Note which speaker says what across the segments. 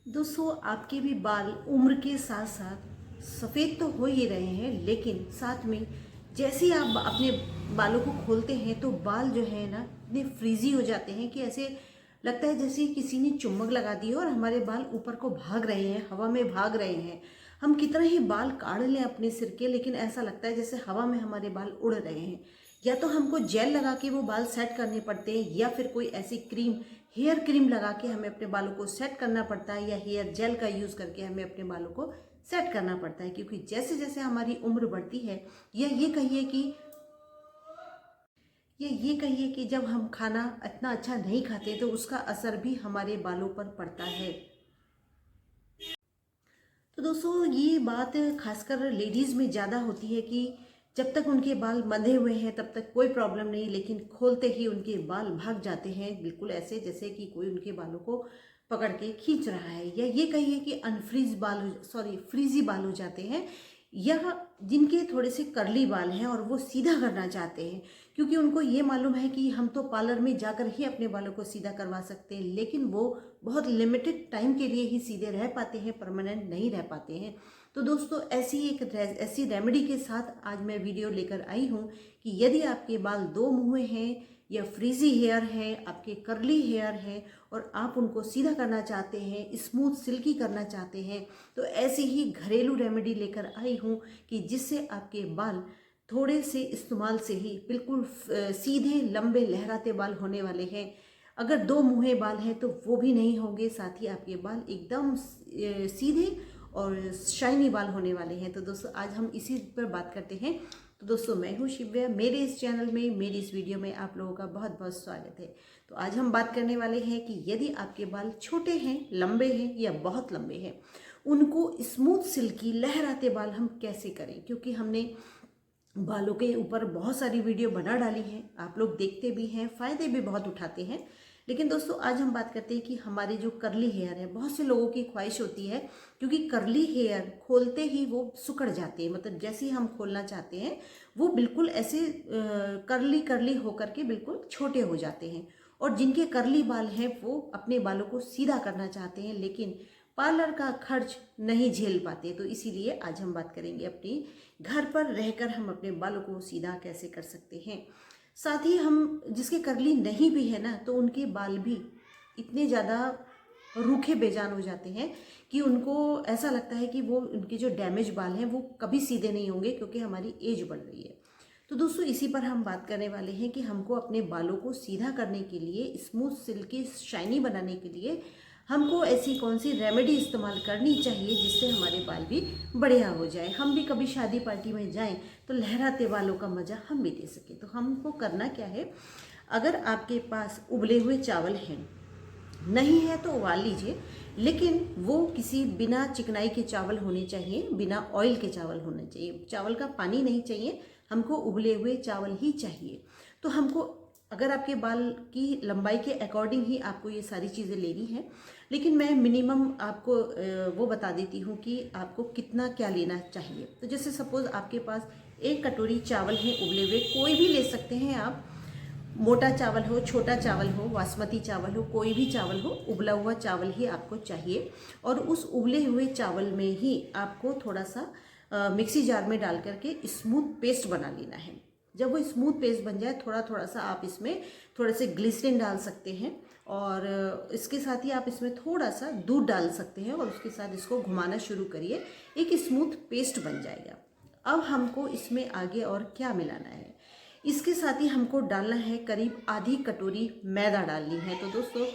Speaker 1: दोस्तों, आपके भी बाल उम्र के साथ साथ सफ़ेद तो हो ही रहे हैं, लेकिन साथ में जैसे ही आप अपने बालों को खोलते हैं तो बाल जो है ना इतने फ्रीजी हो जाते हैं कि ऐसे लगता है जैसे किसी ने चुम्बक लगा दी हो और हमारे बाल ऊपर को भाग रहे हैं, हवा में भाग रहे हैं। हम कितना ही बाल काढ़ लें अपने सिर के, लेकिन ऐसा लगता है जैसे हवा में हमारे बाल उड़ रहे हैं। या तो हमको जेल लगा के वो बाल सेट करने पड़ते हैं, या फिर कोई ऐसी क्रीम, हेयर क्रीम लगा के हमें अपने बालों को सेट करना पड़ता है, या हेयर जेल का यूज़ करके हमें अपने बालों को सेट करना पड़ता है। क्योंकि जैसे जैसे हमारी उम्र बढ़ती है, या ये कहिए कि जब हम खाना इतना अच्छा नहीं खाते तो उसका असर भी हमारे बालों पर पड़ता है। तो दोस्तों, ये बात खासकर लेडीज़ में ज़्यादा होती है कि जब तक उनके बाल बंधे हुए हैं तब तक कोई प्रॉब्लम नहीं, लेकिन खोलते ही उनके बाल भाग जाते हैं, बिल्कुल ऐसे जैसे कि कोई उनके बालों को पकड़ के खींच रहा है। या ये कहिए कि फ्रीजी बाल हो जाते हैं, या जिनके थोड़े से कर्ली बाल हैं और वो सीधा करना चाहते हैं, क्योंकि उनको ये मालूम है कि हम तो पार्लर में जाकर ही अपने बालों को सीधा करवा सकते हैं, लेकिन वो बहुत लिमिटेड टाइम के लिए ही सीधे रह पाते हैं, परमानेंट नहीं रह पाते हैं। तो दोस्तों, ऐसी रेमेडी के साथ आज मैं वीडियो लेकर आई हूँ कि यदि आपके बाल दो मुँहे हैं, या फ्रीजी हेयर है, आपके कर्ली हेयर है, और आप उनको सीधा करना चाहते हैं, स्मूथ सिल्की करना चाहते हैं, तो ऐसी ही घरेलू रेमेडी लेकर आई हूँ कि जिससे आपके बाल थोड़े से इस्तेमाल से ही बिल्कुल सीधे लंबे लहराते बाल होने वाले हैं। अगर दो मुँहे बाल हैं तो वो भी नहीं होंगे, साथ ही आपके बाल एकदम सीधे और शाइनी बाल होने वाले हैं। तो दोस्तों, आज हम इसी पर बात करते हैं। तो दोस्तों, मैं हूँ शिव्या, मेरे इस चैनल में, मेरी इस वीडियो में आप लोगों का बहुत बहुत स्वागत है। तो आज हम बात करने वाले हैं कि यदि आपके बाल छोटे हैं, लंबे हैं या बहुत लंबे हैं, उनको स्मूथ सिल्की लहराते बाल हम कैसे करें। क्योंकि हमने बालों के ऊपर बहुत सारी वीडियो बना डाली हैं, आप लोग देखते भी हैं, फ़ायदे भी बहुत उठाते हैं। लेकिन दोस्तों, आज हम बात करते हैं कि हमारे जो कर्ली हेयर है, बहुत से लोगों की ख्वाहिश होती है, क्योंकि कर्ली हेयर खोलते ही वो सिकुड़ जाते हैं, मतलब जैसे ही हम खोलना चाहते हैं वो बिल्कुल ऐसे कर्ली कर्ली होकर के बिल्कुल छोटे हो जाते हैं। और जिनके कर्ली बाल हैं वो अपने बालों को सीधा करना चाहते हैं, लेकिन पार्लर का खर्च नहीं झेल पाते। तो इसीलिए आज हम बात करेंगे अपनी घर पर रहकर हम अपने बालों को सीधा कैसे कर सकते हैं। साथ ही हम जिसके कर्ली नहीं भी है ना, तो उनके बाल भी इतने ज़्यादा रूखे बेजान हो जाते हैं कि उनको ऐसा लगता है कि वो उनके जो डैमेज बाल हैं वो कभी सीधे नहीं होंगे, क्योंकि हमारी एज बढ़ रही है। तो दोस्तों, इसी पर हम बात करने वाले हैं कि हमको अपने बालों को सीधा करने के लिए, स्मूथ सिल्की शाइनी बनाने के लिए हमको ऐसी कौन सी रेमेडी इस्तेमाल करनी चाहिए जिससे हमारे बाल भी बढ़िया हो जाए, हम भी कभी शादी पार्टी में जाएं तो लहराते बालों का मज़ा हम भी ले सकें। तो हमको करना क्या है, अगर आपके पास उबले हुए चावल हैं, नहीं है तो उबाल लीजिए, लेकिन वो किसी बिना चिकनाई के चावल होने चाहिए, बिना ऑयल के चावल होने चाहिए। चावल का पानी नहीं चाहिए, हमको उबले हुए चावल ही चाहिए। तो हमको, अगर आपके बाल की लंबाई के अकॉर्डिंग ही आपको ये सारी चीज़ें लेनी है, लेकिन मैं मिनिमम आपको वो बता देती हूँ कि आपको कितना क्या लेना चाहिए। तो जैसे सपोज़ आपके पास 1 कटोरी चावल हैं उबले हुए, कोई भी ले सकते हैं आप, मोटा चावल हो, छोटा चावल हो, बासमती चावल हो, कोई भी चावल हो, उबला हुआ चावल ही आपको चाहिए। और उस उबले हुए चावल में ही आपको थोड़ा सा मिक्सी जार में डाल करके स्मूथ पेस्ट बना लेना है। जब वो स्मूथ पेस्ट बन जाए, थोड़ा थोड़ा सा आप इसमें थोड़े से ग्लिसरीन डाल सकते हैं, और इसके साथ ही आप इसमें थोड़ा सा दूध डाल सकते हैं, और उसके साथ इसको घुमाना शुरू करिए, एक स्मूथ पेस्ट बन जाएगा। अब हमको इसमें आगे और क्या मिलाना है, इसके साथ ही हमको डालना है करीब आधी कटोरी मैदा डालनी है। तो दोस्तों,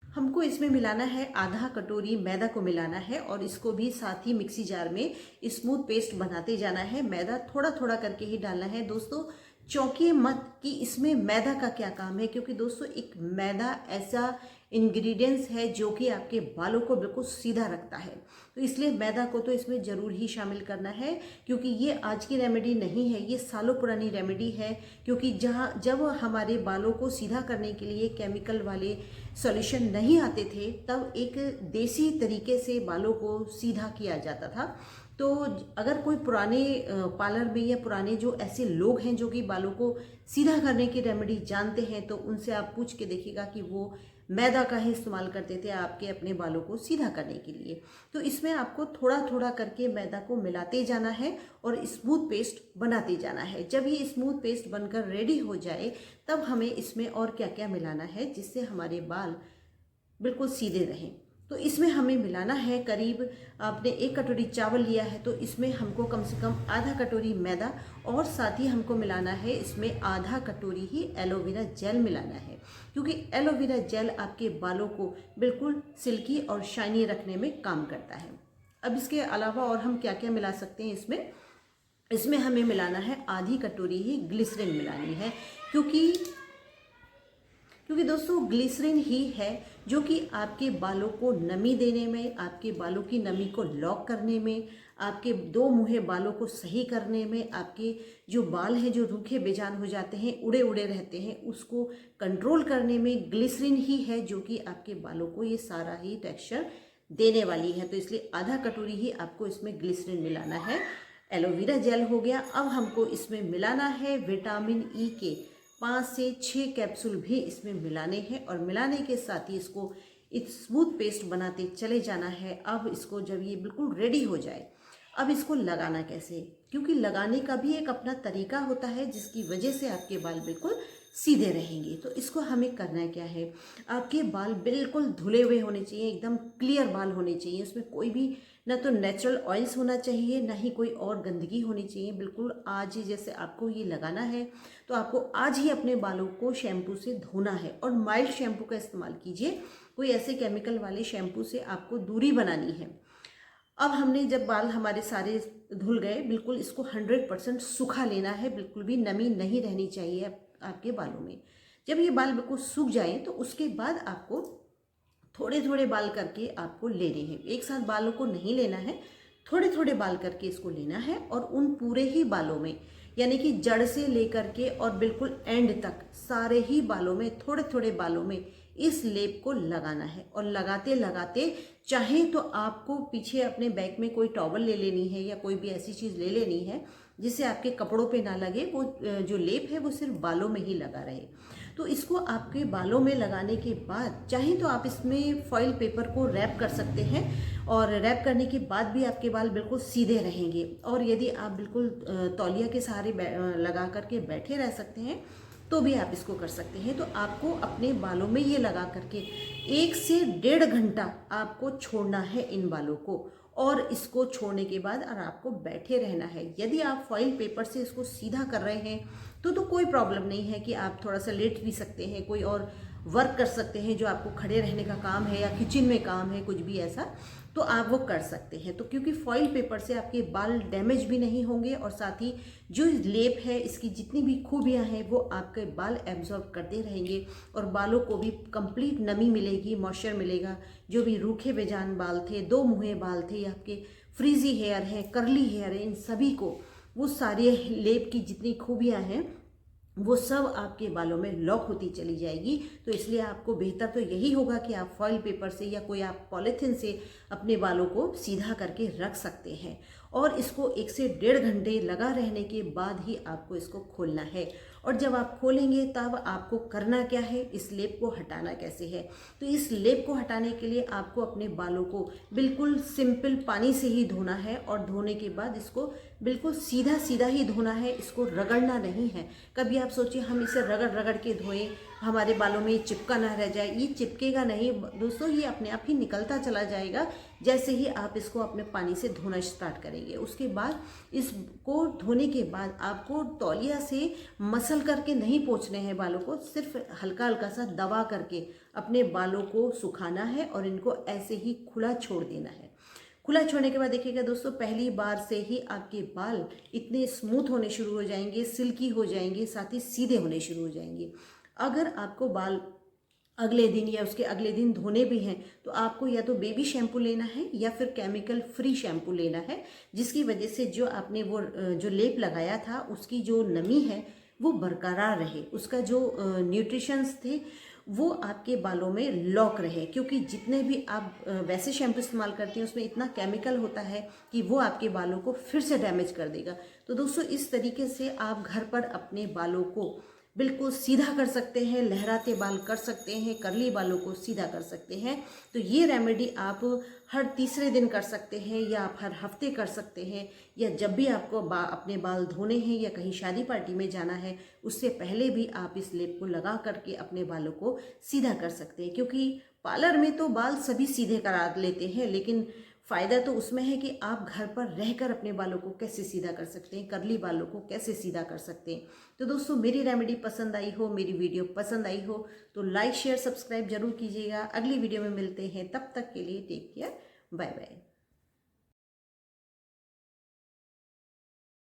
Speaker 1: हमको इसमें मिलाना है आधा कटोरी मैदा को मिलाना है, और इसको भी साथ ही मिक्सी जार में स्मूथ पेस्ट बनाते जाना है। मैदा थोड़ा थोड़ा करके ही डालना है। दोस्तों, चौंकिए मत कि इसमें मैदा का क्या काम है, क्योंकि दोस्तों एक मैदा ऐसा इंग्रेडिएंट्स है जो कि आपके बालों को बिल्कुल सीधा रखता है। तो इसलिए मैदा को तो इसमें ज़रूर ही शामिल करना है, क्योंकि ये आज की रेमेडी नहीं है, ये सालों पुरानी रेमेडी है। क्योंकि जब हमारे बालों को सीधा करने के लिए केमिकल वाले सॉल्यूशन नहीं आते थे, तब एक देसी तरीके से बालों को सीधा किया जाता था। तो अगर कोई पुराने पार्लर में, या पुराने जो ऐसे लोग हैं जो कि बालों को सीधा करने की रेमेडी जानते हैं, तो उनसे आप पूछ के देखिएगा कि वो मैदा का ही इस्तेमाल करते थे आपके अपने बालों को सीधा करने के लिए। तो इसमें आपको थोड़ा थोड़ा करके मैदा को मिलाते जाना है और स्मूथ पेस्ट बनाते जाना है। जब ये स्मूथ पेस्ट बनकर रेडी हो जाए तब हमें इसमें और क्या क्या मिलाना है जिससे हमारे बाल बिल्कुल सीधे रहें। तो इसमें हमें मिलाना है करीब, आपने 1 कटोरी चावल लिया है तो इसमें हमको कम से कम आधा कटोरी मैदा और साथ ही हमको मिलाना है इसमें आधा कटोरी ही एलोवेरा जेल मिलाना है, क्योंकि एलोवेरा जेल आपके बालों को बिल्कुल सिल्की और शाइनी रखने में काम करता है। अब इसके अलावा और हम क्या क्या मिला सकते हैं इसमें हमें मिलाना है आधी कटोरी ही ग्लिसरीन मिलानी है, क्योंकि दोस्तों ग्लिसरीन ही है जो कि आपके बालों को नमी देने में, आपके बालों की नमी को लॉक करने में, आपके दो मुहे बालों को सही करने में, आपके जो बाल हैं जो रूखे बेजान हो जाते हैं, उड़े उड़े रहते हैं, उसको कंट्रोल करने में ग्लिसरीन ही है जो कि आपके बालों को ये सारा ही टेक्सचर देने वाली है। तो इसलिए आधा कटोरी ही आपको इसमें ग्लिसरीन मिलाना है। एलोवेरा जेल हो गया। अब हमको इसमें मिलाना है विटामिन ई के 5 से 6 कैप्सूल भी इसमें मिलाने हैं और मिलाने के साथ ही इसको एक स्मूथ पेस्ट बनाते चले जाना है। अब इसको जब ये बिल्कुल रेडी हो जाए, अब इसको लगाना कैसे, क्योंकि लगाने का भी एक अपना तरीका होता है जिसकी वजह से आपके बाल बिल्कुल सीधे रहेंगे। तो इसको हमें करना क्या है, आपके बाल बिल्कुल धुले हुए होने चाहिए, एकदम क्लियर बाल होने चाहिए, उसमें कोई भी ना तो नेचुरल ऑयल्स होना चाहिए ना ही कोई और गंदगी होनी चाहिए। बिल्कुल आज ही जैसे आपको ये लगाना है तो आपको आज ही अपने बालों को शैम्पू से धोना है और माइल्ड शैम्पू का इस्तेमाल कीजिए। कोई ऐसे केमिकल वाले शैम्पू से आपको दूरी बनानी है। अब हमने जब बाल हमारे सारे धुल गए, बिल्कुल इसको 100% सूखा लेना है, बिल्कुल भी नमी नहीं रहनी चाहिए आपके बालों में। जब ये बाल बिल्कुल सूख जाए तो उसके बाद आपको थोड़े थोड़े बाल करके आपको लेने हैं, एक साथ बालों को नहीं लेना है, थोड़े थोड़े बाल करके इसको लेना है और उन पूरे ही बालों में, यानी कि जड़ से लेकर के और बिल्कुल एंड तक सारे ही बालों में, थोड़े थोड़े बालों में इस लेप को लगाना है। और लगाते लगाते चाहे तो आपको पीछे अपने बैग में कोई टॉवल ले लेनी है या कोई भी ऐसी चीज़ ले लेनी है जिससे आपके कपड़ों पे ना लगे, वो जो लेप है वो सिर्फ बालों में ही लगा रहे। तो इसको आपके बालों में लगाने के बाद चाहे तो आप इसमें फॉइल पेपर को रैप कर सकते हैं और रैप करने के बाद भी आपके बाल बिल्कुल सीधे रहेंगे। और यदि आप बिल्कुल तौलिया के सहारे लगा करके बैठे रह सकते हैं तो भी आप इसको कर सकते हैं। तो आपको अपने बालों में ये लगा करके 1 से 1.5 घंटा आपको छोड़ना है इन बालों को, और इसको छोड़ने के बाद और आपको बैठे रहना है। यदि आप फॉइल पेपर से इसको सीधा कर रहे हैं तो कोई प्रॉब्लम नहीं है कि आप थोड़ा सा लेट भी सकते हैं, कोई और वर्क कर सकते हैं जो आपको खड़े रहने का काम है या किचन में काम है, कुछ भी ऐसा, तो आप वो कर सकते हैं। तो क्योंकि फॉइल पेपर से आपके बाल डैमेज भी नहीं होंगे और साथ ही जो लेप है इसकी जितनी भी खूबियां हैं वो आपके बाल एब्जॉर्ब करते रहेंगे और बालों को भी कंप्लीट नमी मिलेगी, मॉइस्चर मिलेगा। जो भी रूखे बेजान बाल थे, दो मुहे बाल थे, या आपके फ्रीजी हेयर है, करली हेयर है, इन सभी को वो सारे लेप की जितनी खूबियां हैं वो सब आपके बालों में लॉक होती चली जाएगी। तो इसलिए आपको बेहतर तो यही होगा कि आप फॉइल पेपर से या कोई आप पॉलीथिन से अपने बालों को सीधा करके रख सकते हैं। और इसको 1 से 1.5 घंटे लगा रहने के बाद ही आपको इसको खोलना है। और जब आप खोलेंगे तब आपको करना क्या है, इस लेप को हटाना कैसे है। तो इस लेप को हटाने के लिए आपको अपने बालों को बिल्कुल सिंपल पानी से ही धोना है और धोने के बाद इसको बिल्कुल सीधा सीधा ही धोना है, इसको रगड़ना नहीं है। कभी आप सोचिए हम इसे रगड़ रगड़ के धोएं, हमारे बालों में चिपका ना रह जाए, ये चिपकेगा नहीं दोस्तों, ये अपने आप ही निकलता चला जाएगा जैसे ही आप इसको अपने पानी से धोना स्टार्ट करेंगे। उसके बाद इसको धोने के बाद आपको तौलिया से मसल करके नहीं पोंछने हैं बालों को, सिर्फ हल्का हल्का सा दबा करके अपने बालों को सुखाना है और इनको ऐसे ही खुला छोड़ देना है। खुला छोड़ने के बाद देखिएगा दोस्तों, पहली बार से ही आपके बाल इतने स्मूथ होने शुरू हो जाएंगे, सिल्की हो जाएंगे, साथ ही सीधे होने शुरू हो जाएंगे। अगर आपको बाल अगले दिन या उसके अगले दिन धोने भी हैं तो आपको या तो बेबी शैम्पू लेना है या फिर केमिकल फ्री शैम्पू लेना है, जिसकी वजह से जो आपने वो जो लेप लगाया था उसकी जो नमी है वो बरकरार रहे, उसका जो न्यूट्रिशंस थे वो आपके बालों में लॉक रहे। क्योंकि जितने भी आप वैसे शैम्पू इस्तेमाल करते हैं उसमें इतना केमिकल होता है कि वो आपके बालों को फिर से डैमेज कर देगा। तो दोस्तों इस तरीके से आप घर पर अपने बालों को बिल्कुल सीधा कर सकते हैं, लहराते बाल कर सकते हैं, कर्ली बालों को सीधा कर सकते हैं। तो ये रेमेडी आप हर तीसरे दिन कर सकते हैं या आप हर हफ्ते कर सकते हैं, या जब भी आपको अपने बाल धोने हैं या कहीं शादी पार्टी में जाना है उससे पहले भी आप इस लेप को लगा करके अपने बालों को सीधा कर सकते हैं। क्योंकि पार्लर में तो बाल सभी सीधे करा लेते हैं, लेकिन फ़ायदा तो उसमें है कि आप घर पर रहकर अपने बालों को कैसे सीधा कर सकते हैं, कर्ली बालों को कैसे सीधा कर सकते हैं। तो दोस्तों, मेरी रेमेडी पसंद आई हो, मेरी वीडियो पसंद आई हो तो लाइक शेयर सब्सक्राइब जरूर कीजिएगा। अगली वीडियो में मिलते हैं, तब तक के लिए टेक केयर, बाय बाय।